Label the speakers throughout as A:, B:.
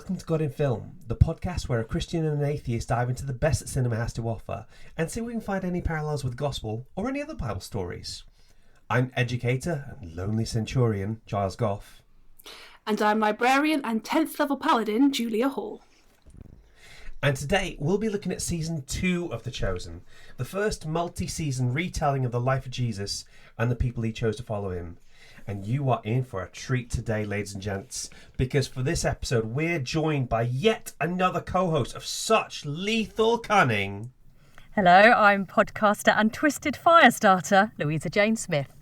A: welcome to God in Film, the podcast where a Christian and an atheist dive into the best that cinema has to offer and see if we can find any parallels with the gospel or any other Bible stories. I'm educator and lonely centurion Giles Gough.
B: And I'm librarian and 10th level paladin Julia Hall.
A: And today we'll be looking at season 2 of The Chosen, the first multi-season retelling of the life of Jesus and the people he chose to follow him. And you are in for a treat today, ladies and gents, because for this episode we're joined by yet another co-host of such lethal cunning.
C: Hello, I'm podcaster and twisted fire starter, Louisa Jane Smith.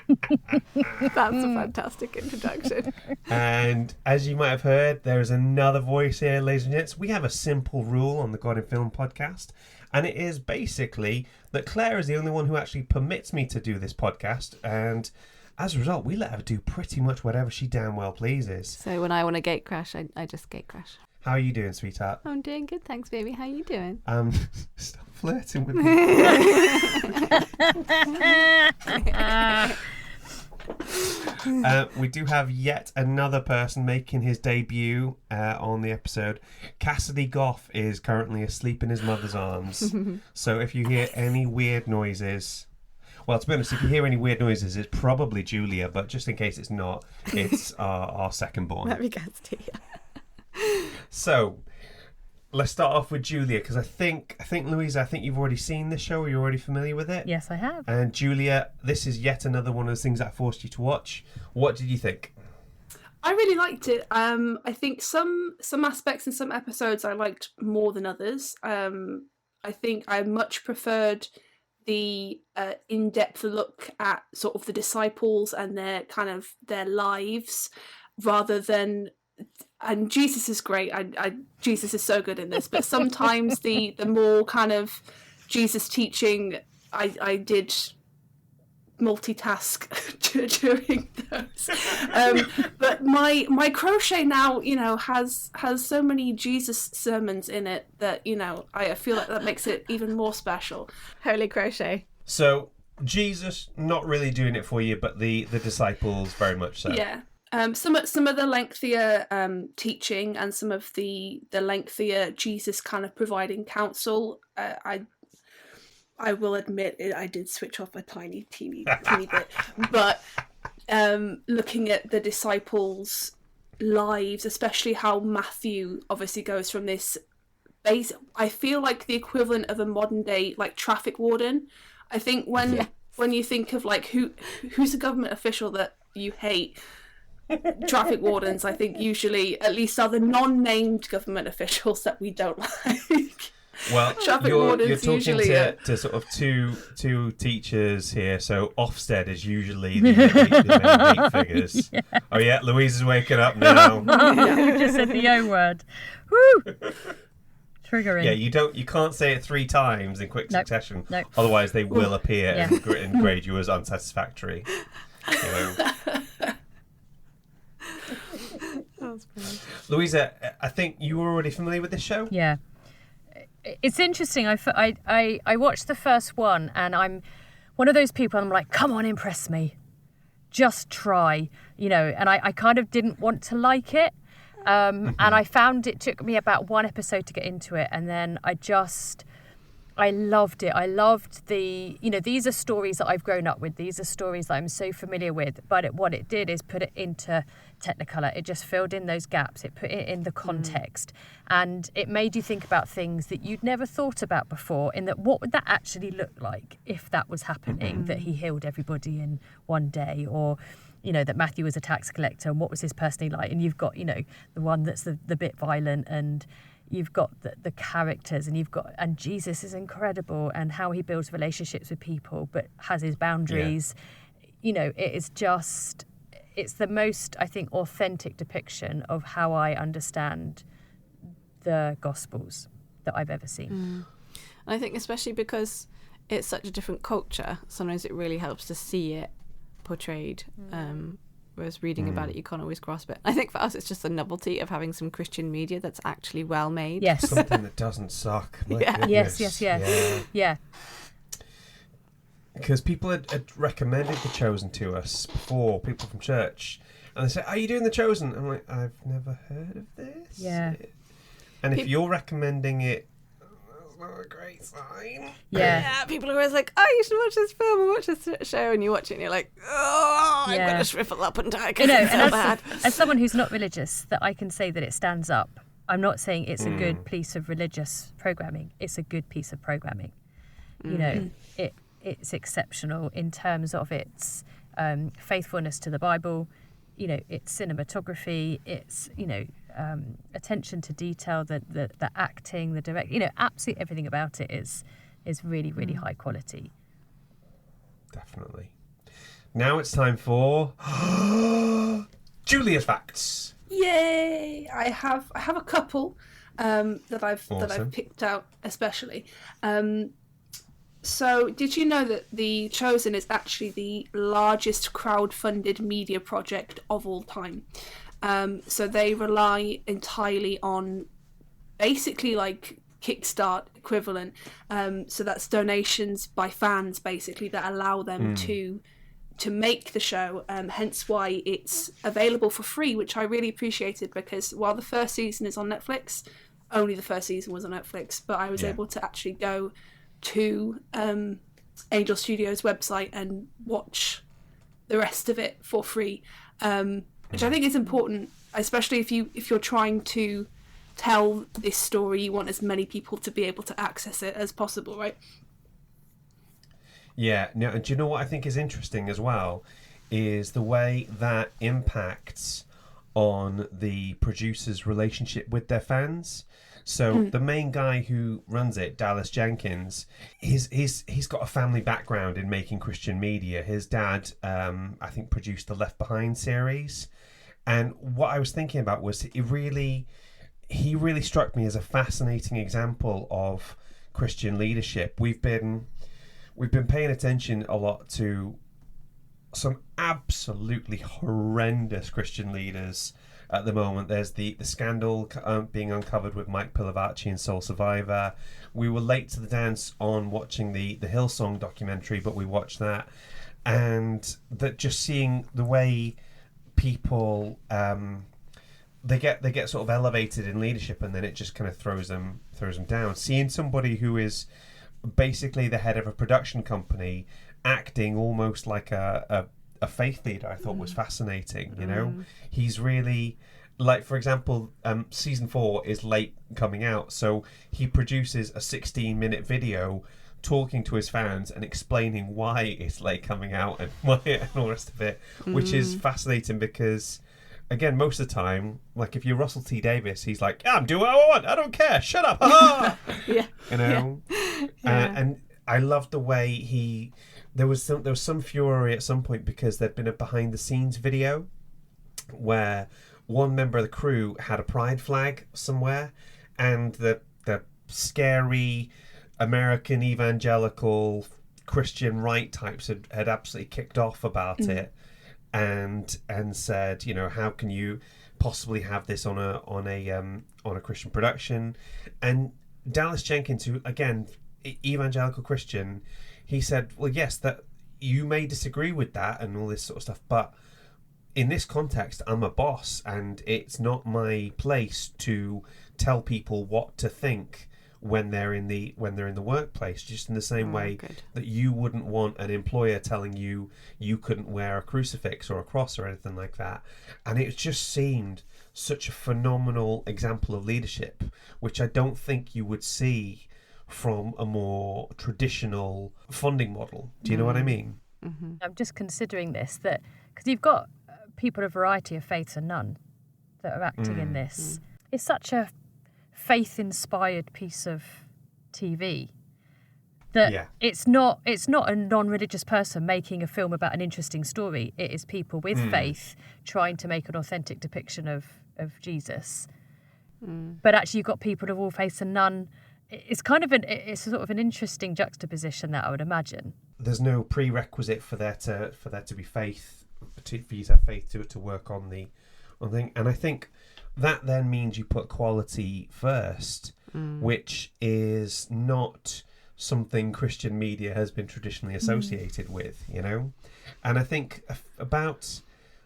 B: That's a fantastic introduction.
A: And as you might have heard, there is another voice here, ladies and gents. We have a simple rule on the God in Film podcast, and it is basically that Claire is the only one who actually permits me to do this podcast, and as a result, we let her do pretty much whatever she damn well pleases.
D: So when I want to gate crash, I just gate crash.
A: How are you doing, sweetheart?
D: I'm doing good, thanks, baby. How are you doing?
A: Stop flirting with me. We do have yet another person making his debut on the episode. Cassidy Gough is currently asleep in his mother's arms. So if you hear any weird noises, well, to be honest, if you hear any weird noises, it's probably Julia, but just in case it's not, it's our second born.
D: Let me guess, Tia.
A: So let's start off with Julia, because I think Louisa, you've already seen this show. Are you already familiar with it?
C: Yes, I have.
A: And Julia, this is yet another one of those things that I forced you to watch. What did you think?
B: I really liked it. I think some aspects in some episodes I liked more than others. I think I much preferred the in-depth look at sort of the disciples and their lives, rather than. And Jesus is great. Jesus is so good in this. But sometimes the more kind of Jesus teaching, I did multitask during those. But my crochet now, has so many Jesus sermons in it that I feel like that makes it even more special.
D: Holy crochet.
A: So Jesus not really doing it for you, but the disciples very much so.
B: Yeah. Some of the lengthier teaching and some of the lengthier Jesus kind of providing counsel, I will admit I did switch off a teeny bit, but looking at the disciples' lives, especially how Matthew obviously goes from this base, I feel like the equivalent of a modern day like traffic warden. I think when you think of like who's a government official that you hate. Traffic wardens, I think, usually at least are the non-named government officials that we don't like.
A: Well,
B: traffic
A: you're talking
B: usually
A: to sort of two teachers here. So Ofsted is usually the main hate figures. Yeah. Oh yeah, Louise is waking up now.
C: You just said the O word. Woo! Triggering.
A: Yeah, you can't say it 3 times in quick succession.
C: Nope.
A: Otherwise, they will appear and grade you as unsatisfactory. Louisa, I think you were already familiar with this show?
C: Yeah. It's interesting. I watched the first one and I'm one of those people, I'm like, come on, impress me. Just try, and I kind of didn't want to like it. And I found it took me about 1 episode to get into it. And then I loved it. I loved these are stories that I've grown up with. These are stories that I'm so familiar with. But what it did is put it into Technicolor. It just filled in those gaps. It put it in the context. And it made you think about things that you'd never thought about before, in that what would that actually look like if that was happening, that he healed everybody in one day, or that Matthew was a tax collector, and what was his personality like? And you've got, the one that's the bit violent, and you've got the characters, and Jesus is incredible, and how he builds relationships with people but has his boundaries. Yeah. It's the most, I think, authentic depiction of how I understand the Gospels that I've ever seen.
D: I think especially because it's such a different culture, sometimes it really helps to see it portrayed. Whereas reading about it, you can't always grasp it. I think for us, it's just the novelty of having some Christian media that's actually well made.
C: Yes.
A: Something that doesn't suck.
C: Yes. Yeah.
A: Because people had recommended The Chosen to us before, people from church, And they say, "Are you doing The Chosen?" I'm like, "I've never heard of this."
C: Yeah.
A: And if you're recommending it, that's not a great sign.
C: Yeah.
D: People are always like, "Oh, you should watch this film or watch this show," and you watch it and you're like, "Oh, I'm
C: Yeah.
D: going to shrivel up and die
C: You
D: because
C: know,
D: it's so
C: and
D: bad."
C: as someone who's not religious, that I can say that it stands up. I'm not saying it's a good piece of religious programming. It's a good piece of programming. You know, it's exceptional in terms of its faithfulness to the Bible. You know, its cinematography, its, you know, attention to detail, the acting, the direct, you know, absolutely everything about it is really, really high quality.
A: Definitely. Now it's time for Julia's facts.
B: Yay! I have a couple that I've
A: Awesome.
B: picked out especially. So, did you know that The Chosen is actually the largest crowd-funded media project of all time? So they rely entirely on basically like Kickstart equivalent. So that's donations by fans basically that allow them to make the show. Hence why it's available for free, which I really appreciated, because while the first season is on Netflix, only the first season was on Netflix, but I was able to actually go to Angel Studios website and watch the rest of it for free, which I think is important, especially if you're trying to tell this story. You want as many people to be able to access it as possible, right?
A: Yeah. Now, and do you know what I think is interesting as well is the way that impacts on the producer's relationship with their fans. So the main guy who runs it, Dallas Jenkins, he's got a family background in making Christian media. His dad, I think, produced the Left Behind series. And what I was thinking about was he really struck me as a fascinating example of Christian leadership. We've been paying attention a lot to some absolutely horrendous Christian leaders at the moment. There's the scandal being uncovered with Mike Pilavachi and Soul Survivor. We were late to the dance on watching the Hillsong documentary, but we watched that, and that just seeing the way people they get sort of elevated in leadership, and then it just kind of throws them down. Seeing somebody who is basically the head of a production company acting almost like a faith leader, I thought was fascinating. You know, he's really, like, for example, season 4 is late coming out, so he produces a 16-minute video talking to his fans and explaining why it's late coming out and why and all the rest of it, which is fascinating because, again, most of the time, like if you're Russell T Davies, he's like, I'm doing what I want, I don't care, shut up.
B: Yeah.
A: You know, and I loved the way there was some fury at some point because there'd been a behind the scenes video where one member of the crew had a pride flag somewhere, and the scary American evangelical Christian right types had absolutely kicked off about it and said, you know, how can you possibly have this on a Christian production? And Dallas Jenkins, who again evangelical Christian, he said, well, yes, that you may disagree with that and all this sort of stuff, but in this context, I'm a boss, and it's not my place to tell people what to think when they're in the workplace. Just in the same way that you wouldn't want an employer telling you couldn't wear a crucifix or a cross or anything like that. And it just seemed such a phenomenal example of leadership, which I don't think you would see from a more traditional funding model. Do you know what I mean?
C: Mm-hmm. I'm just considering this, that because you've got people of a variety of faiths and none that are acting in this. It's such a faith-inspired piece of TV that it's not a non-religious person making a film about an interesting story. It is people with faith trying to make an authentic depiction of Jesus. But actually you've got people of all faiths and none. It's kind of it's sort of an interesting juxtaposition that I would imagine.
A: There's no prerequisite for there to be faith, for you to have faith to work on the thing. And I think that then means you put quality first, which is not something Christian media has been traditionally associated with, you know. And I think about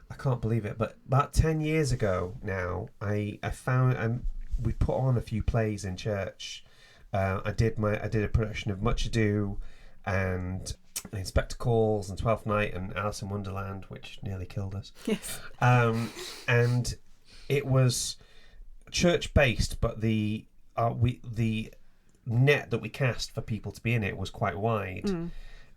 A: I can't believe it, but about 10 years ago now, I found we put on a few plays in church. I did a production of Much Ado and Inspector Calls and Twelfth Night and Alice in Wonderland, which nearly killed us.
D: Yes.
A: And it was church based, but the net that we cast for people to be in it was quite wide,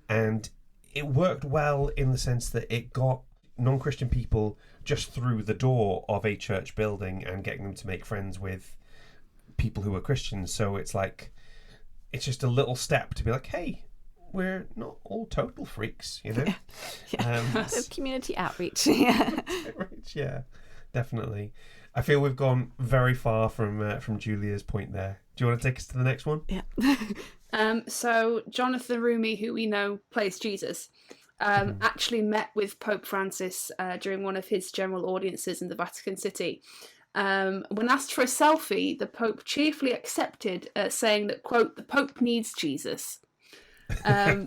A: and it worked well in the sense that it got non-Christian people just through the door of a church building and getting them to make friends with people who are Christians. So it's like, it's just a little step to be like, hey, we're not all total freaks, you know.
D: Community outreach.
A: Yeah, definitely. I feel we've gone very far from Julia's point there. Do you want to take us to the next one?
D: Yeah.
B: So Jonathan Rumi, who we know plays Jesus, actually met with Pope Francis during one of his general audiences in the Vatican City. When asked for a selfie, the Pope cheerfully accepted, saying that, quote, "the Pope needs Jesus,"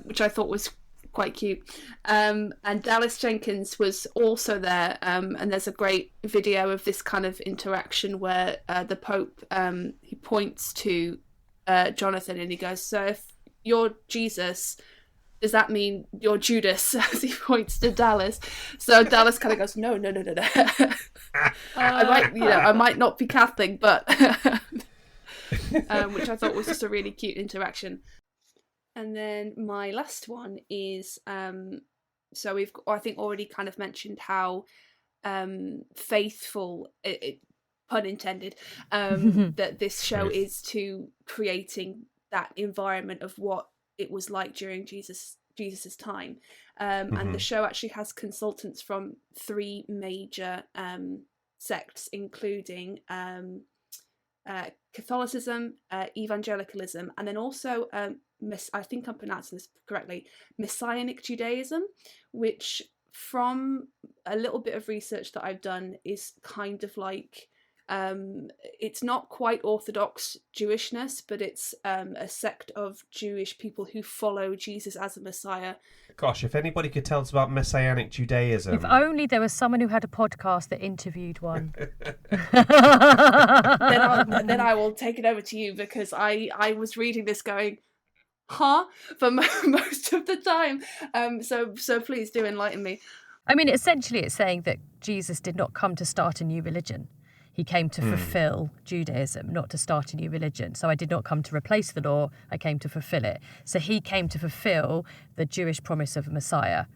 B: which I thought was quite cute. And Dallas Jenkins was also there, and there's a great video of this kind of interaction where the Pope, he points to Jonathan and he goes, "So if you're Jesus, does that mean you're Judas?" as he points to Dallas. So Dallas kind of goes, no. I might not be Catholic, but which I thought was just a really cute interaction. And then my last one is, so we've, I think, already kind of mentioned how faithful, pun intended, that this show is to creating that environment of what it was like during Jesus's time. And the show actually has consultants from 3 major sects, including Catholicism, evangelicalism, and then also I think I'm pronouncing this correctly, Messianic Judaism, which, from a little bit of research that I've done, is kind of like, it's not quite Orthodox Jewishness, but it's a sect of Jewish people who follow Jesus as a Messiah.
A: Gosh, if anybody could tell us about Messianic Judaism.
C: If only there was someone who had a podcast that interviewed one.
B: Then I will take it over to you, because I was reading this going, huh, for most of the time. So please do enlighten me.
C: I mean, essentially it's saying that Jesus did not come to start a new religion. He came to fulfill Judaism, not to start a new religion. So I did not come to replace the law, I came to fulfill it. So he came to fulfill the Jewish promise of a Messiah.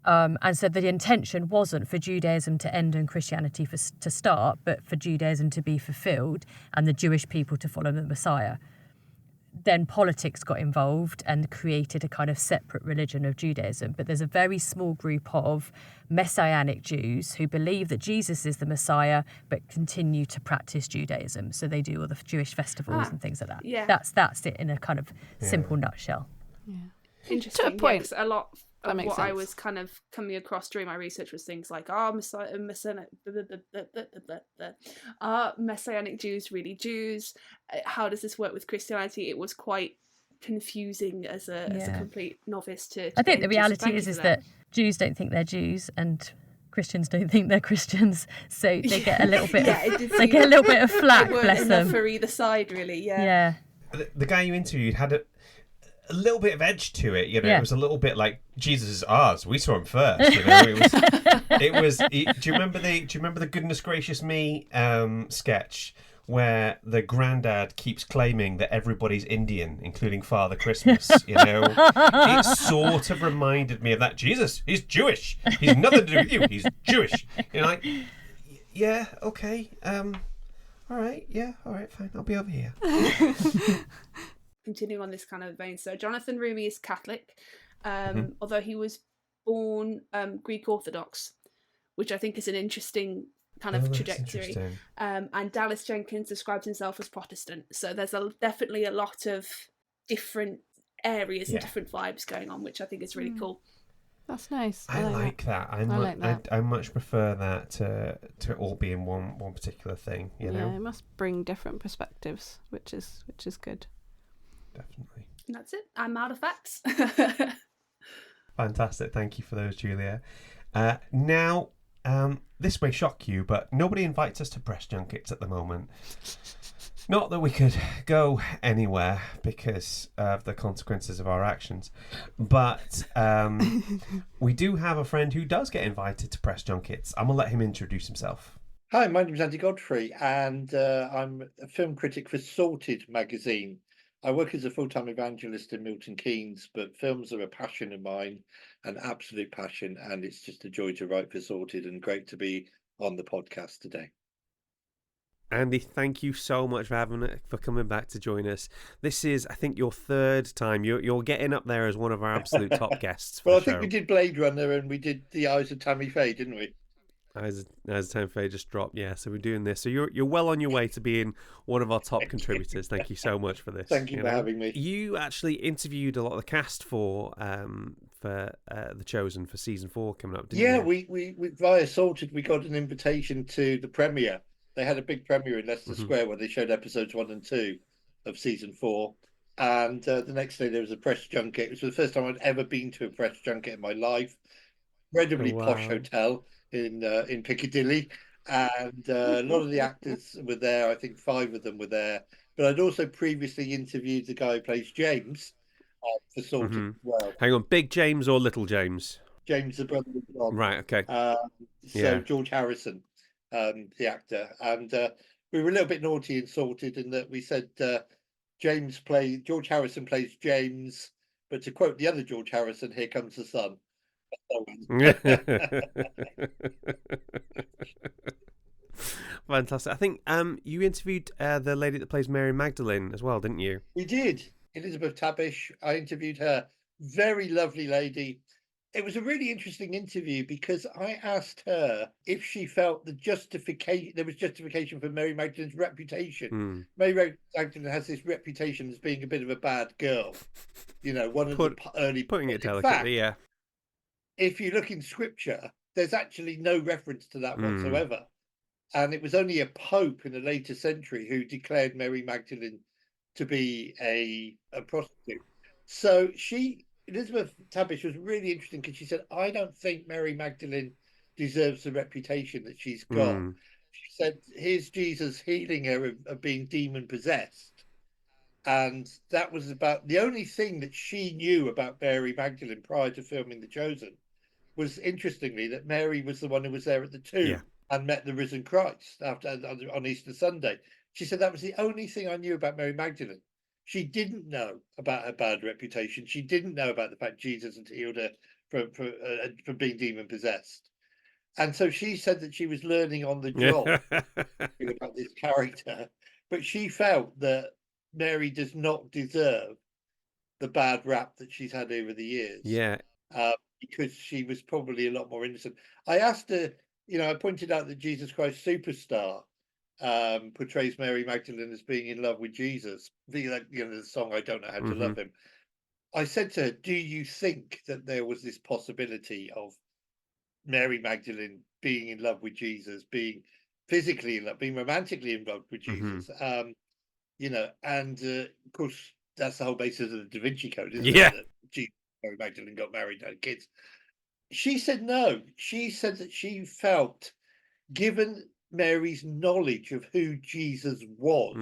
C: And so the intention wasn't for Judaism to end and Christianity to start, but for Judaism to be fulfilled and the Jewish people to follow the Messiah. Then politics got involved and created a kind of separate religion of Judaism. But there's a very small group of Messianic Jews who believe that Jesus is the Messiah, but continue to practice Judaism. So they do all the Jewish festivals and things like that.
B: Yeah.
C: That's it in a kind of simple nutshell.
B: Yeah. Interesting.
D: To a point.
B: 'Cause a lot of what
D: sense.
B: I was kind of coming across during my research was things like, Messianic Jews really Jews? How does this work with Christianity? It was quite confusing as a complete novice to
C: I think
B: get
C: the
B: into, so
C: reality
B: thank you
C: is
B: for
C: that Jews don't think they're Jews and Christians don't think they're Christians, so they get a little bit they get a little bit of flack, bless them.
B: For either side, really.
C: Yeah.
A: The guy you interviewed had a little bit of edge to it, you know.
C: Yeah.
A: It was a little bit like Jesus is ours. We saw him first, you know. Do you remember the Goodness Gracious Me sketch where the granddad keeps claiming that everybody's Indian, including Father Christmas? You know, it sort of reminded me of that. Jesus, he's Jewish. He's nothing to do with you. He's Jewish. You know, like, yeah, okay, all right, fine. I'll be over here.
B: Continuing on this kind of vein, so Jonathan Rumi is Catholic, although he was born Greek Orthodox, which I think is an interesting kind of trajectory. And Dallas Jenkins describes himself as Protestant. So there's definitely a lot of different areas and different vibes going on, which I think is really cool.
D: That's nice.
A: I like that. I much prefer that to all be in one particular thing. You know,
D: it must bring different perspectives, which is good.
A: Definitely.
B: And that's it. I'm out of facts.
A: Fantastic. Thank you for those, Julia. Now, This may shock you, but nobody invites us to press junkets at the moment. Not that we could go anywhere because of the consequences of our actions, but we do have a friend who does get invited to press junkets. I'm going to let him introduce himself.
E: Hi, my name is Godfrey, and I'm a film critic for Sorted magazine. I work as a full-time evangelist in Milton Keynes, but films are a passion of mine, an absolute passion, and it's just a joy to write for Sorted and great to be on the podcast today.
A: Andy, thank you so much for coming back to join us. This is, I think, your third time. You're getting up there as one of our absolute top guests.
E: Well, I think we did Blade Runner and we did The Eyes of Tammy Faye, didn't we?
A: Eyes of Tammy Faye just dropped, yeah. So we're doing this. So you're well on your way to being one of our top contributors. Thank you so much for this.
E: Thank you for having me.
A: You actually interviewed a lot of the cast for The Chosen for season 4 coming up, didn't you?
E: Yeah, we via Sorted we got an invitation to the premiere. They had a big premiere in Leicester Square where they showed episodes 1 and 2 of season 4. And the next day there was a press junket. It was the first time I'd ever been to a press junket in my life. Incredibly posh hotel in Piccadilly. And a lot of the actors were there. I think 5 of them were there. But I'd also previously interviewed the guy who plays James for Sorted as well.
A: Hang on, Big James or Little James?
E: James, the brother of John.
A: Right, okay.
E: George Harrison. The actor, and we were a little bit naughty and Sorted in that we said George Harrison plays James, but to quote the other George Harrison, "Here comes the sun."
A: Fantastic. I think you interviewed the lady that plays Mary Magdalene as well, didn't you?
E: We did. Elizabeth Tabish. I interviewed her. Very lovely lady. It was a really interesting interview because I asked her if she felt there was justification for Mary Magdalene's reputation. Mary Magdalene has this reputation as being a bit of a bad girl. One of the early...
A: Putting it delicately, yeah.
E: If you look in scripture, there's actually no reference to that whatsoever. And it was only a pope in a later century who declared Mary Magdalene to be a prostitute. So Elizabeth Tabish was really interesting because she said, I don't think Mary Magdalene deserves the reputation that she's got. She said, here's Jesus healing her of being demon-possessed. And that was about the only thing that she knew about Mary Magdalene prior to filming The Chosen was, interestingly, that Mary was the one who was there at the tomb and met the risen Christ on Easter Sunday. She said that was the only thing I knew about Mary Magdalene. She didn't know about her bad reputation. She didn't know about the fact Jesus had healed her from being demon-possessed. And so she said that she was learning on the job about this character. But she felt that Mary does not deserve the bad rap that she's had over the years.
A: Yeah.
E: Because she was probably a lot more innocent. I asked her, I pointed out that Jesus Christ Superstar portrays Mary Magdalene as being in love with Jesus. The song "I Don't Know How to Love Him." I said to her, "Do you think that there was this possibility of Mary Magdalene being in love with Jesus, being physically in love, being romantically involved with Jesus?" And of course, that's the whole basis of the Da Vinci Code, isn't it? That Jesus, Mary Magdalene got married and had kids. She said no. She said that she felt, given Mary's knowledge of who Jesus was,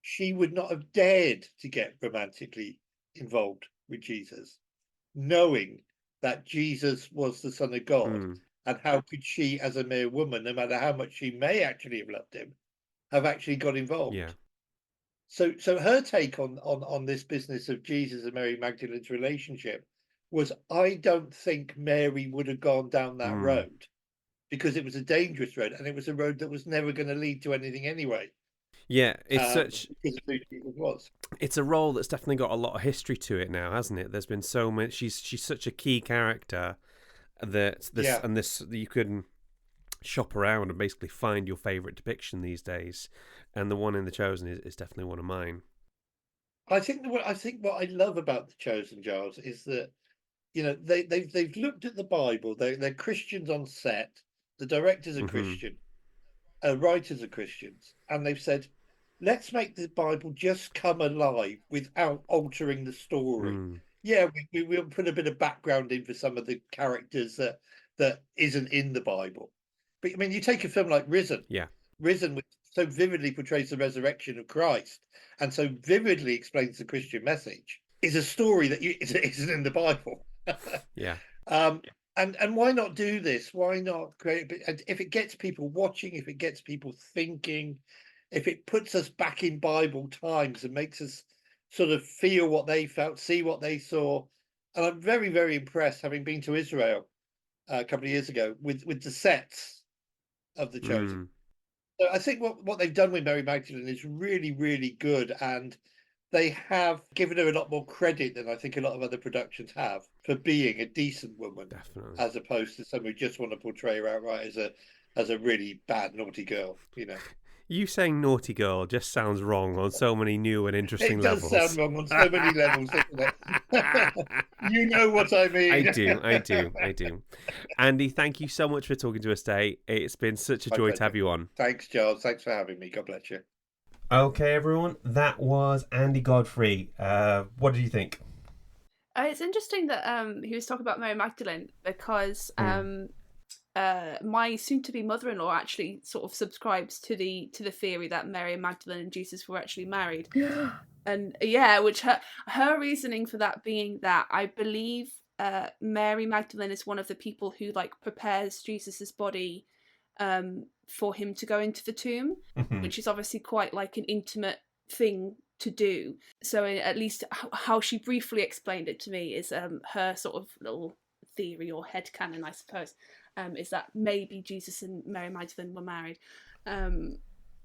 E: she would not have dared to get romantically involved with Jesus, knowing that Jesus was the Son of God. And how could she, as a mere woman, no matter how much she may actually have loved him, have actually got involved?
A: Yeah.
E: So her take on this business of Jesus and Mary Magdalene's relationship was, I don't think Mary would have gone down that road, because it was a dangerous road, and it was a road that was never going to lead to anything anyway.
A: Yeah, it's
E: because of who Jesus was.
A: It's a role that's definitely got a lot of history to it now, hasn't it? There's been so much. She's such a key character that you can shop around and basically find your favourite depiction these days, and the one in The Chosen is definitely one of mine.
E: I think what I love about The Chosen, Giles, is that they've looked at the Bible. They're Christians on set. The directors are Christian. Writers are Christians, and they've said, let's make the Bible just come alive without altering the story. Yeah, we'll put a bit of background in for some of the characters that that isn't in the Bible. But I mean, you take a film like Risen.
A: Yeah.
E: Risen, which so vividly portrays the resurrection of Christ and so vividly explains the Christian message, is a story that isn't in the Bible.
A: Yeah.
E: And why not do this? Why not create? And if it gets people watching, if it gets people thinking, if it puts us back in Bible times and makes us sort of feel what they felt, see what they saw. And I'm very, very impressed, having been to Israel a couple of years ago, with the sets of The Chosen. So I think what they've done with Mary Magdalene is really, really good. And they have given her a lot more credit than I think a lot of other productions have for being a decent woman.
A: Definitely.
E: As opposed to someone who just want to portray her outright as a really bad, naughty girl, you know.
A: You saying naughty girl just sounds wrong on so many new and interesting levels.
E: It does sound wrong on so many levels, doesn't it? You know what I mean.
A: I do. Andy, thank you so much for talking to us today. It's been such a joy to have you on.
E: Thanks, Giles. Thanks for having me. God bless you.
A: Okay, everyone. That was Andy Godfrey. What did you think?
B: It's interesting that he was talking about Mary Magdalene because my soon-to-be mother-in-law actually sort of subscribes to the theory that Mary Magdalene and Jesus were actually married. And yeah, which her reasoning for that being that I believe Mary Magdalene is one of the people who like prepares Jesus's body for him to go into the tomb, which is obviously quite like an intimate thing to do. So at least how she briefly explained it to me is her sort of little theory or headcanon, I suppose, is that maybe Jesus and Mary Magdalene were married,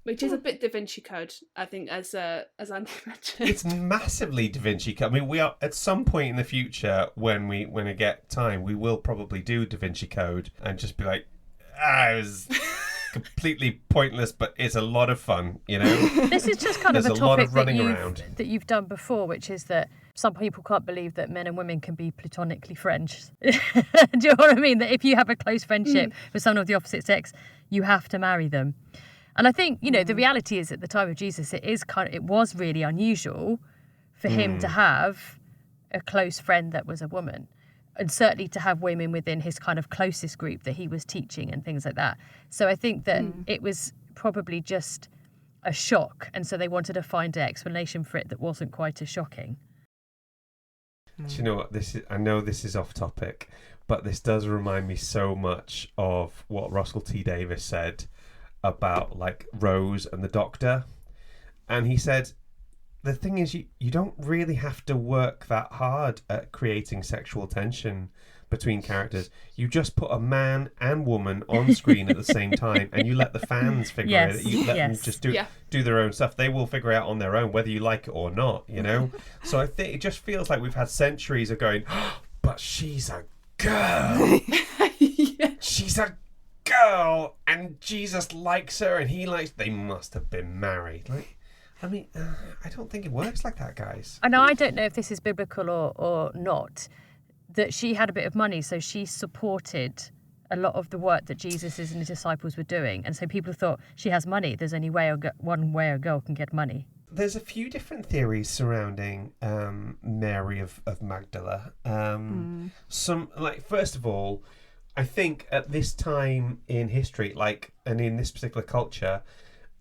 B: which is a bit Da Vinci Code, I think, as Andy mentioned.
A: It's massively Da Vinci Code. I mean, we are at some point in the future when I get time, we will probably do Da Vinci Code and just be like, it was completely pointless, but it's a lot of fun, you know.
C: This is just kind of a
A: There's a lot
C: topic
A: of running around
C: that you've done before, which is that some people can't believe that men and women can be platonically friends. Do you know what I mean? That if you have a close friendship with someone of the opposite sex, you have to marry them. And I think, you know, the reality is at the time of Jesus, it was really unusual for him to have a close friend that was a woman. And certainly to have women within his kind of closest group that he was teaching and things like that. So I think that it was probably just a shock. And so they wanted to find an explanation for it that wasn't quite as shocking.
A: Do you know what I know this is off topic, but this does remind me so much of what Russell T Davies said about like Rose and the Doctor. And he said, the thing is, you don't really have to work that hard at creating sexual tension between characters. You just put a man and woman on screen at the same time, and you let the fans figure it out. You let them just do their own stuff. They will figure it out on their own, whether you like it or not, you know? So I think it just feels like we've had centuries of going, but she's a girl. She's a girl, and Jesus likes her, and he likes... They must have been married. Like... I mean, I don't think it works like that, guys.
C: And I don't know if this is biblical or not, that she had a bit of money, so she supported a lot of the work that Jesus and his disciples were doing. And so people thought, she has money, there's only one way a girl can get money.
A: There's a few different theories surrounding Mary of Magdala. Some, like, first of all, I think at this time in history, like, and in this particular culture,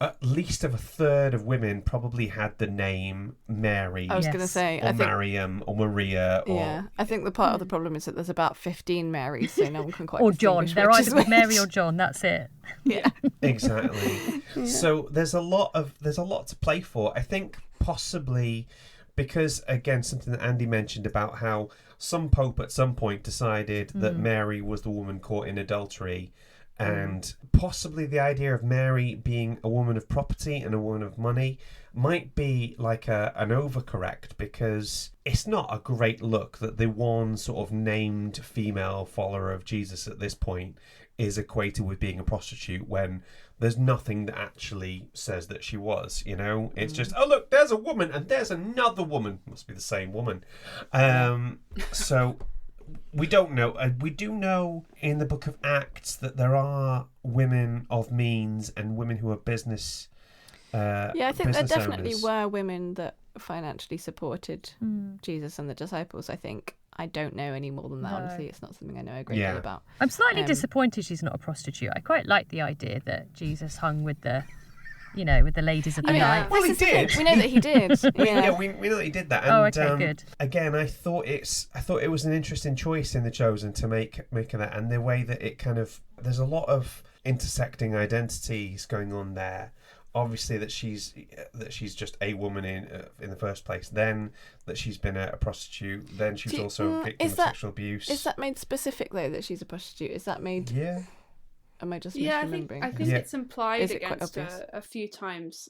A: at least of a third of women probably had the name Mary.
D: I was going to say,
A: or Mariam, or Maria.
D: Yeah, I think the part of the problem is that there's about 15 Marys, so no one can quite.
C: Or John. They're either with Mary or John. That's it.
D: Yeah,
A: exactly. Yeah. So there's a lot to play for. I think possibly because, again, something that Andy mentioned about how some pope at some point decided that Mary was the woman caught in adultery. And possibly the idea of Mary being a woman of property and a woman of money might be like an overcorrect, because it's not a great look that the one sort of named female follower of Jesus at this point is equated with being a prostitute when there's nothing that actually says that she was, you know? It's just, oh, look, there's a woman and there's another woman. Must be the same woman. So... We don't know. We do know in the book of Acts that there are women of means and women who are business
D: I think there
A: business
D: definitely
A: owners.
D: were women that financially supported Jesus and the disciples. I think I don't know any more than that.
C: No.
D: Honestly, it's not something I know a great deal about.
C: I'm slightly disappointed she's not a prostitute. I quite like the idea that Jesus hung with the, with the ladies of the night.
A: Well, he did.
D: We know that he did. Yeah.
A: We know that he did that. And,
C: okay, good.
A: Again, I thought it was an interesting choice in The Chosen to make of that, and the way that it kind of, there's a lot of intersecting identities going on there. Obviously, that she's just a woman in the first place. Then that she's been a prostitute. Then she's also a victim of sexual abuse.
D: Is that made specific though, that she's a prostitute? Is that made?
A: Yeah.
D: Am I just
B: I
D: misremembering?
B: think it's implied
D: Is it quite
B: against
D: obvious?
B: a few times,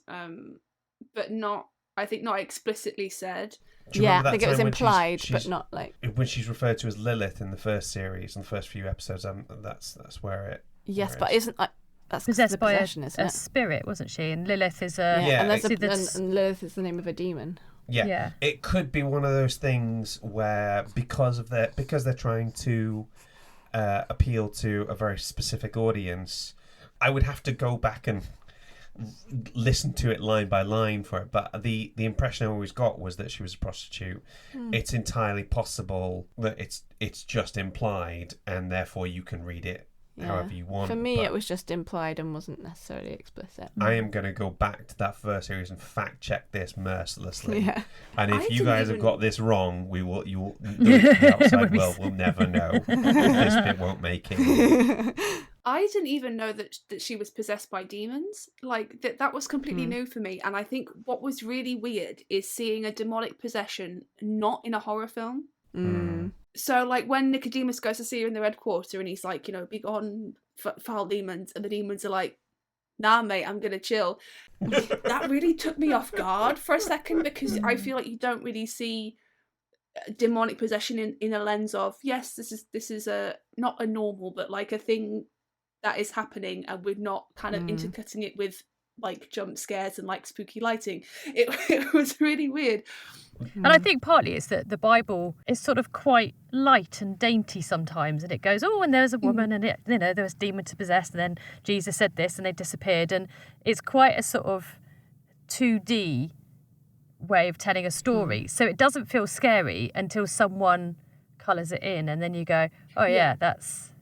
B: but not. I think not explicitly said.
A: Do you
D: Yeah,
A: remember
D: I
A: that
D: think it was
A: time when
D: implied,
A: she's
D: but not like.
A: when she's referred to as Lilith in the first series and the first few episodes. That's where it.
D: Yes,
A: where
D: but isn't like that's
C: Possessed
D: the
C: by
D: possession, isn't
C: a
D: it?
C: spirit, wasn't she? And Lilith is a...
A: Yeah,
D: and there's
C: that's-
D: and Lilith is the name of a demon.
A: Yeah. It could be one of those things where because they're trying to appeal to a very specific audience, I would have to go back and listen to it line by line for it. But the impression I always got was that she was a prostitute. It's entirely possible that it's just implied, and therefore you can read it however you want.
D: For me,
A: but
D: it was just implied and wasn't necessarily explicit.
A: I am going to go back to that first series and fact check this mercilessly.
D: Yeah.
A: And if
B: I
A: you
B: didn't
A: guys have
B: even-
A: got this wrong, the outside world will never know. This bit won't make it.
B: I didn't even know that she was possessed by demons. Like that was completely new for me. And I think what was really weird is seeing a demonic possession not in a horror film. So like when Nicodemus goes to see her in the Red Quarter and he's like, be gone, foul demons, and the demons are like, nah mate, I'm gonna chill. That really took me off guard for a second, because I feel like you don't really see demonic possession in a lens of, yes, this is a not a normal, but like a thing that is happening, and we're not kind of intercutting it with like jump scares and like spooky lighting. It was really weird.
C: And I think partly it's that the Bible is sort of quite light and dainty sometimes, and it goes, and there was a woman, and there was demon to possess, and then Jesus said this, and they disappeared, and it's quite a sort of 2D way of telling a story. So it doesn't feel scary until someone colours it in, and then you go, oh yeah, that's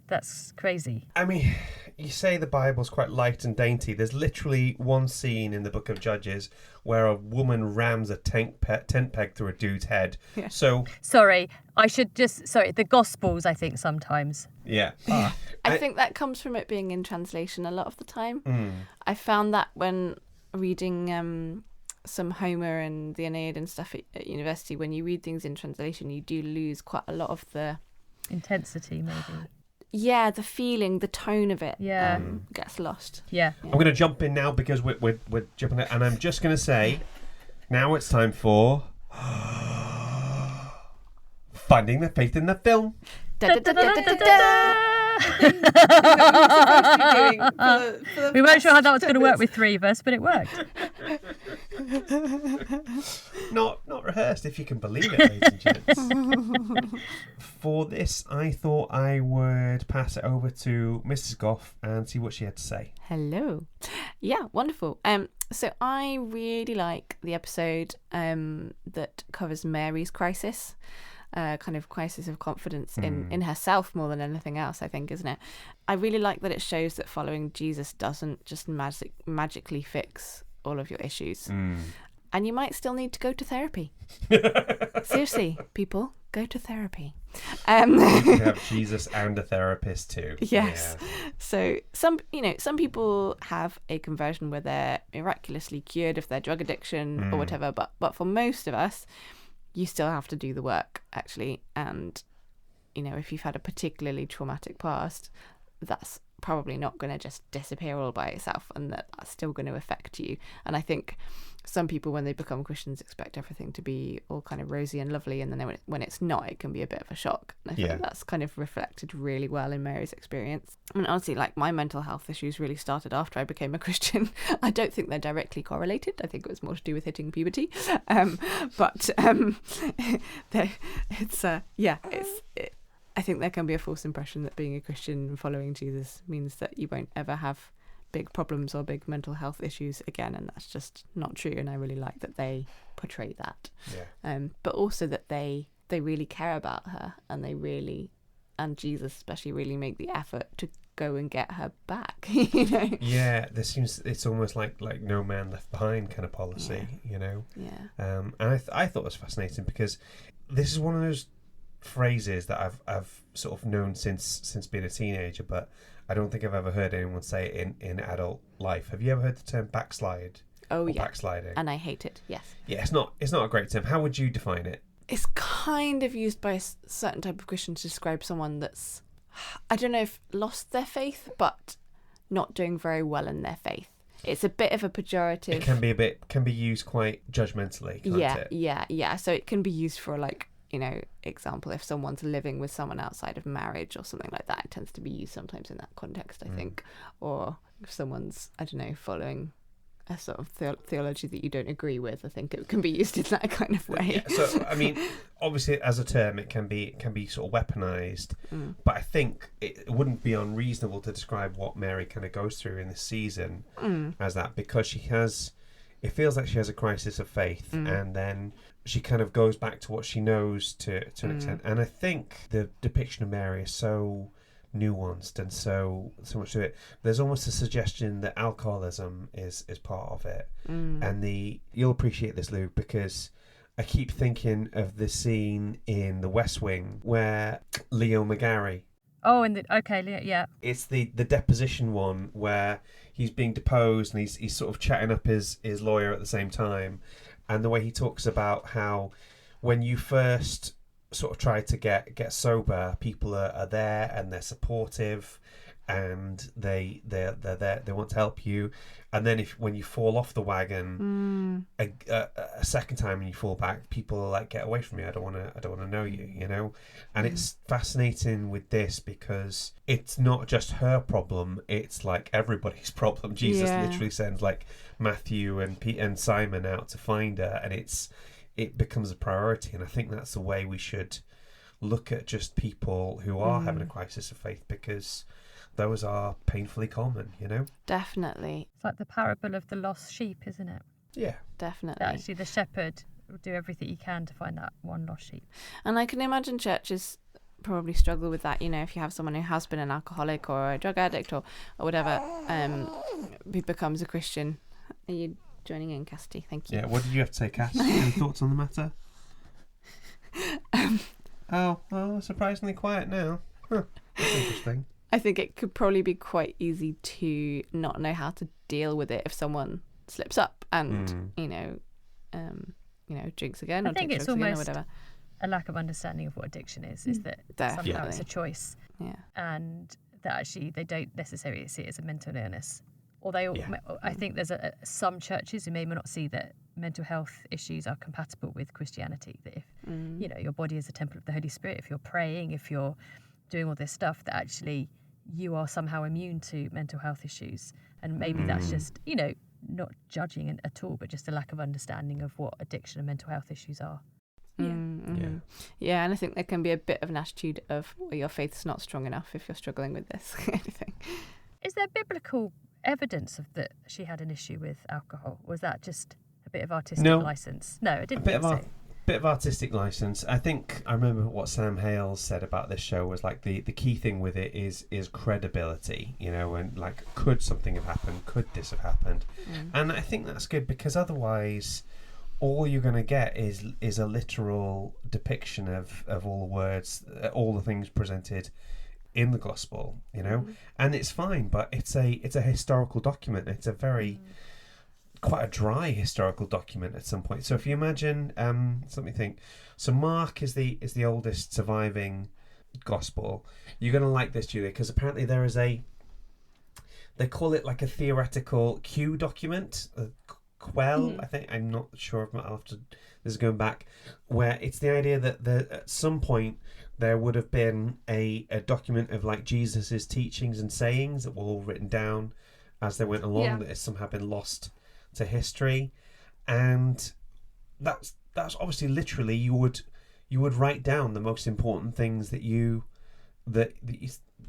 C: crazy.
A: I mean, you say the Bible's quite light and dainty. There's literally one scene in the book of Judges where a woman rams a tent peg through a dude's head. Yeah. So...
C: Sorry, the Gospels, I think, sometimes.
A: Yeah.
D: I think that comes from it being in translation a lot of the time. I found that when reading some Homer and the Aeneid and stuff at university, when you read things in translation, you do lose quite a lot of the...
C: intensity, maybe.
D: Yeah, the feeling, the tone of it gets lost.
C: Yeah.
A: I'm going to jump in now because we're jumping in, and I'm just going to say, now it's time for Finding the Faith in the Film.
C: We weren't sure how that was going to work with three of us, but it worked.
A: Not rehearsed, if you can believe it, ladies and gents. For this, I thought I would pass it over to Mrs. Gough and see what she had to say.
D: Hello. Yeah, wonderful. So I really like the episode that covers Mary's crisis. Kind of crisis of confidence in herself more than anything else, I think, isn't it? I really like that it shows that following Jesus doesn't just magically fix all of your issues. And you might still need to go to therapy. Seriously, people, go to therapy.
A: You have Jesus and a therapist too.
D: Yes.
A: Yeah.
D: So some people have a conversion where they're miraculously cured of their drug addiction or whatever, but for most of us, you still have to do the work, actually. And, if you've had a particularly traumatic past, that's probably not going to just disappear all by itself, and that's still going to affect you. And I think some people, when they become Christians, expect everything to be all kind of rosy and lovely, and then when it's not, it can be a bit of a shock. And I think that's kind of reflected really well in Mary's experience. I mean, honestly, like, my mental health issues really started after I became a Christian. I don't think they're directly correlated. I think it was more to do with hitting puberty. I think there can be a false impression that being a Christian and following Jesus means that you won't ever have big problems or big mental health issues again, and that's just not true. And I really like that they portray that. But also that they really care about her, and they really, and Jesus especially, really make the effort to go and get her back. You know.
A: Yeah, it's almost like no man left behind kind of policy. You know.
D: Yeah.
A: And I thought it was fascinating because this is one of those phrases that I've sort of known since being a teenager, but I don't think I've ever heard anyone say it in adult life. Have you ever heard the term backslide?
D: Oh yeah.
A: Backsliding.
D: And I hate it. Yes.
A: Yeah, it's not a great term. How would you define it?
D: It's kind of used by a certain type of Christian to describe someone that's, I don't know if lost their faith, but not doing very well in their faith. It's a bit of a pejorative.
A: It can be used quite judgmentally, can't it?
D: Yeah. So it can be used for, like, you know, example, if someone's living with someone outside of marriage or something like that, it tends to be used sometimes in that context, I think. Or if someone's, I don't know, following a sort of theology that you don't agree with, I think it can be used in that kind of way.
A: Yeah, so I mean, obviously as a term it can be sort of weaponized, but I think it wouldn't be unreasonable to describe what Mary kind of goes through in this season as that, because it feels like she has a crisis of faith, and then she kind of goes back to what she knows to an extent. And I think the depiction of Mary is so nuanced and so much to it. There's almost a suggestion that alcoholism is part of it. And you'll appreciate this, Luke, because I keep thinking of the scene in The West Wing where Leo McGarry.
C: Oh, yeah.
A: It's the deposition one where he's being deposed and he's sort of chatting up his lawyer at the same time, and the way he talks about how when you first sort of try to get sober, people are there and they're supportive and they're there, they want to help you, and then when you fall off the wagon a second time and you fall back, people are like, get away from me, I don't want to know you, you know. And it's fascinating with this because it's not just her problem, it's like everybody's problem. Jesus literally sends like Matthew and Pete and Simon out to find her, and it becomes a priority. And I think that's the way we should look at just people who are having a crisis of faith, because those are painfully common, you know?
D: Definitely.
C: It's like the parable of the lost sheep, isn't it?
A: Yeah.
D: Definitely.
C: That actually the shepherd will do everything he can to find that one lost sheep.
D: And I can imagine churches probably struggle with that, you know, if you have someone who has been an alcoholic or a drug addict or whatever, who becomes a Christian. Are you joining in, Cassidy? Thank you.
A: Yeah, what did you have to say, Cass? Any thoughts on the matter? Surprisingly quiet now. Huh, that's interesting.
D: I think it could probably be quite easy to not know how to deal with it if someone slips up and drinks again or takes drugs again or whatever.
C: A lack of understanding of what addiction is that
D: Definitely.
C: somehow it's a choice, and that actually they don't necessarily see it as a mental illness. Although I think there's some churches who may not see that mental health issues are compatible with Christianity. That if you know, your body is a temple of the Holy Spirit, if you're praying, if you're doing all this stuff, that actually you are somehow immune to mental health issues. And maybe that's just, you know, not judging at all, but just a lack of understanding of what addiction and mental health issues are.
D: Yeah, and I think there can be a bit of an attitude of, well, your faith's not strong enough if you're struggling with this kind of thing.
C: Is there biblical evidence of that she had an issue with alcohol? Or was that just a bit of artistic license? No, I didn't think so.
A: Bit of artistic license. I think I remember what Sam Hales said about this show was like the key thing with it is credibility, you know, and like, could something have happened? Could this have happened? And I think that's good, because otherwise all you're going to get is a literal depiction of all the words, all the things presented in the gospel, you know. And it's fine, but it's a historical document. It's a very quite a dry historical document at some point. So if you imagine, let me think. So Mark is the oldest surviving gospel. You're going to like this, Julia, because apparently there is they call it like a theoretical Q document, Quell, I think. I'm not sure. After this is going back, where it's the idea that at some point there would have been a document of like Jesus's teachings and sayings that were all written down as they went along, that has somehow been lost to history. And that's obviously literally you would write down the most important things that you that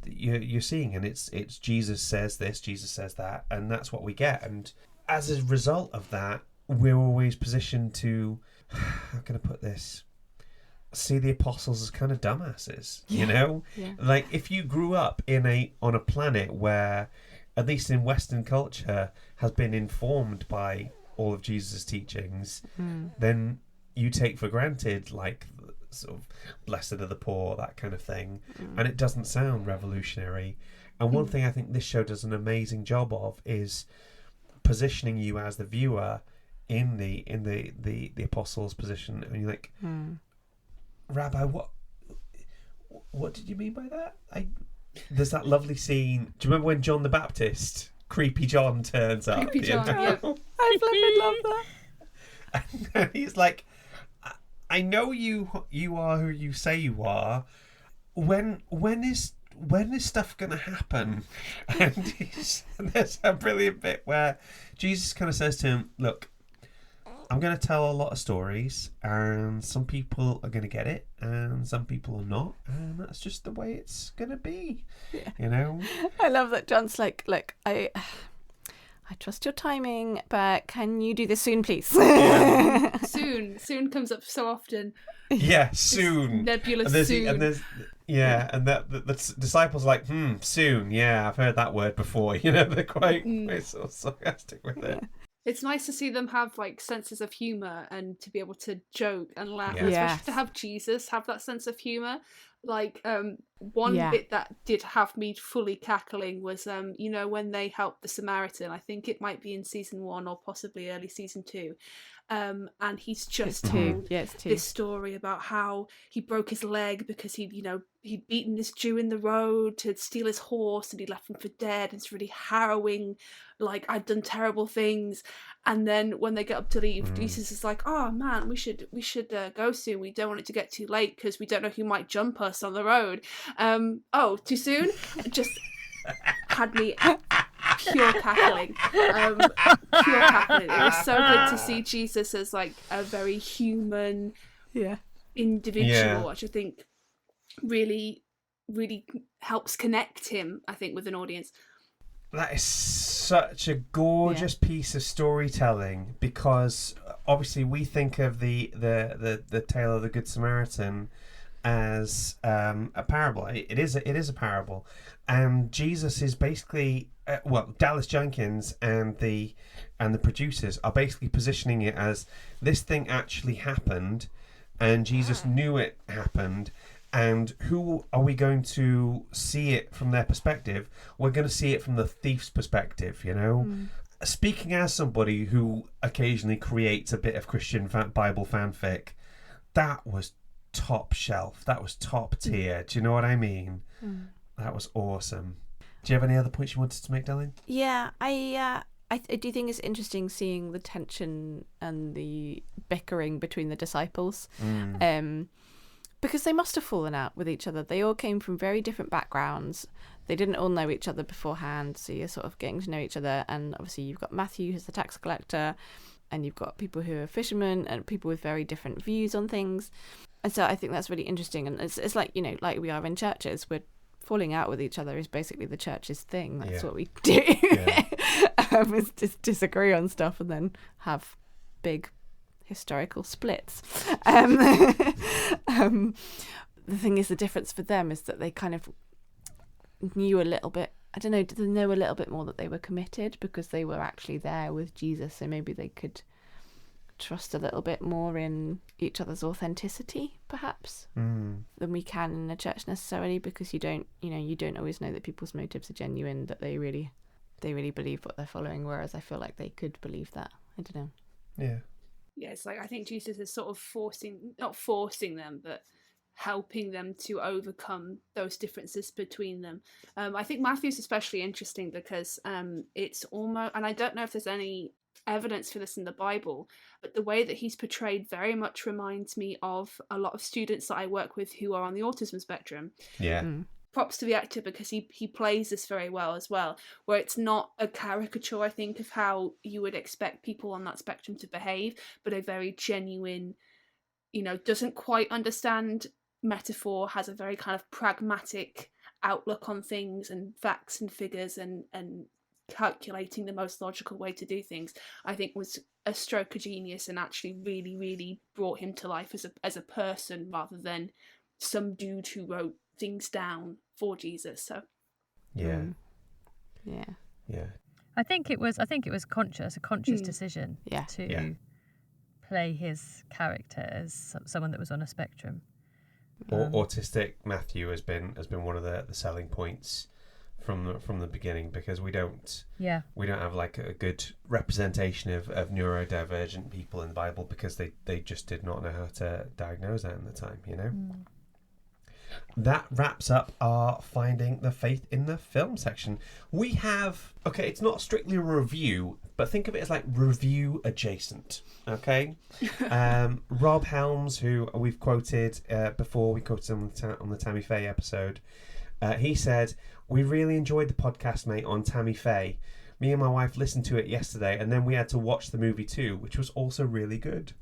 A: you're seeing, and it's Jesus says this, Jesus says that, and that's what we get. And as a result of that, we're always positioned to, how can I put this, see the apostles as kind of dumbasses, you know?
D: Yeah.
A: Like, if you grew up on a planet where, at least in Western culture, has been informed by all of Jesus' teachings, then you take for granted, like, sort of blessed are the poor, that kind of thing, and it doesn't sound revolutionary. And one thing I think this show does an amazing job of is positioning you as the viewer in the apostles' position, and you're like, Rabbi, what did you mean by that? There's that lovely scene. Do you remember when John the Baptist, Creepy John, turns up?
B: Creepy John, yeah.
D: I flipping love that.
A: And he's like, I know you are who you say you are. When is stuff gonna happen? And there's a brilliant bit where Jesus kind of says to him, look, I'm going to tell a lot of stories, and some people are going to get it, and some people are not, and that's just the way it's going to be, you know?
D: I love that John's like, look, I trust your timing, but can you do this soon, please?
A: Yeah.
B: Soon comes up so often.
A: Yeah, soon.
B: Nebulous soon.
A: And the disciples are like, soon, yeah, I've heard that word before, you know, they're quite sort of sarcastic with it.
B: It's nice to see them have like senses of humor and to be able to joke and laugh,
A: Yeah.
B: especially to have Jesus have that sense of humor. Like one bit that did have me fully cackling was you know, when they helped the Samaritan. I think it might be in season 1 or possibly early season 2. And he's just told this story about how he broke his leg because he'd beaten this Jew in the road to steal his horse, and he left him for dead. It's really harrowing, like, I've done terrible things. And then when they get up to leave, Jesus is like, oh man, we should go soon. We don't want it to get too late because we don't know who might jump us on the road. Oh, too soon? It just had me pure cackling. Pure cackling. It was so good to see Jesus as like a very human individual, which I think really, really helps connect him, I think, with an audience.
A: That is such a gorgeous piece of storytelling, because obviously we think of the tale of the Good Samaritan as a parable. It is a parable, and Jesus is basically Dallas Jenkins and the producers are basically positioning it as this thing actually happened, and Jesus knew it happened. And who are we going to see it from their perspective? We're going to see it from the thief's perspective, you know? Speaking as somebody who occasionally creates a bit of Christian Bible fanfic, that was top shelf. That was top tier. Do you know what I mean? That was awesome. Do you have any other points you wanted to make, Darlene?
D: Yeah, I do think it's interesting seeing the tension and the bickering between the disciples. Because they must have fallen out with each other. They all came from very different backgrounds. They didn't all know each other beforehand, so you're sort of getting to know each other. And obviously you've got Matthew, who's the tax collector, and you've got people who are fishermen and people with very different views on things. And so I think that's really interesting. And it's like, you know, like we are in churches, we're falling out with each other is basically the church's thing. That's what we do. Is just disagree on stuff and then have big historical splits. The thing is, the difference for them is that they kind of knew a little bit, I don't know, did they know a little bit more that they were committed because they were actually there with Jesus, so maybe they could trust a little bit more in each other's authenticity, perhaps, than we can in a church necessarily, because you don't always know that people's motives are genuine, that they really believe what they're following, whereas I feel like they could believe that. I don't know.
B: Yeah, it's like I think Jesus is sort of not forcing them, but helping them to overcome those differences between them. I think Matthew's especially interesting because it's almost, and I don't know if there's any evidence for this in the Bible, but the way that he's portrayed very much reminds me of a lot of students that I work with who are on the autism spectrum. Props to the actor because he plays this very well as well, where it's not a caricature, I think, of how you would expect people on that spectrum to behave, but a very genuine, doesn't quite understand metaphor, has a very kind of pragmatic outlook on things and facts and figures and calculating the most logical way to do things, I think was a stroke of genius and actually really, really brought him to life as a person rather than some dude who wrote things down for Jesus. So
A: yeah.
C: I think it was a conscious decision to play his character as someone that was on a spectrum.
A: Autistic Matthew has been one of the selling points from the beginning, because we don't have like a good representation of neurodivergent people in the Bible, because they just did not know how to diagnose that in the time, you know. That wraps up our Finding the Faith in the Film section. We have, it's not strictly a review, but think of it as like review adjacent, okay? Rob Helms, who we've quoted before, we quoted him on the Tammy Faye episode, he said, "We really enjoyed the podcast, mate, on Tammy Faye. Me and my wife listened to it yesterday, and then we had to watch the movie too, which was also really good."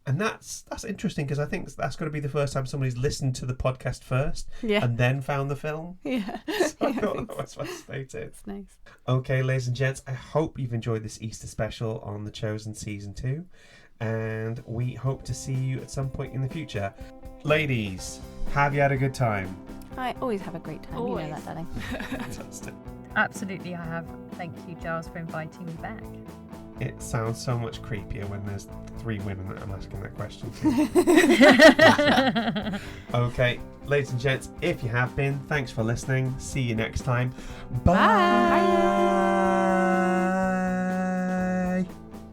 A: And that's interesting, because I think that's got to be the first time somebody's listened to the podcast first and then found the film.
D: Yeah.
A: So I thought that was fascinating.
D: It's nice.
A: Okay, ladies and gents, I hope you've enjoyed this Easter special on The Chosen Season 2. And we hope to see you at some point in the future. Ladies, have you had a good time?
D: I always have a great time.
B: Always.
D: You know that, darling.
A: Fantastic.
C: Absolutely, I have. Thank you, Giles, for inviting me back.
A: It sounds so much creepier when there's 3 women that I'm asking that question to. Okay, ladies and gents, if you have been, thanks for listening. See you next time. Bye.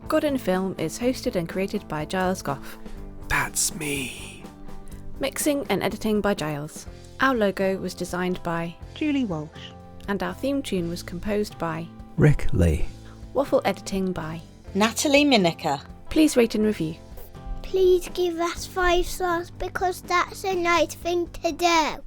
D: God in Film is hosted and created by Giles Gough.
A: That's me.
D: Mixing and editing by Giles. Our logo was designed by
F: Julie Walsh.
D: And our theme tune was composed by
G: Rick Lee.
D: Waffle editing by
F: Natalie Miniker.
D: Please rate and review.
H: Please give us 5 stars because that's a nice thing to do.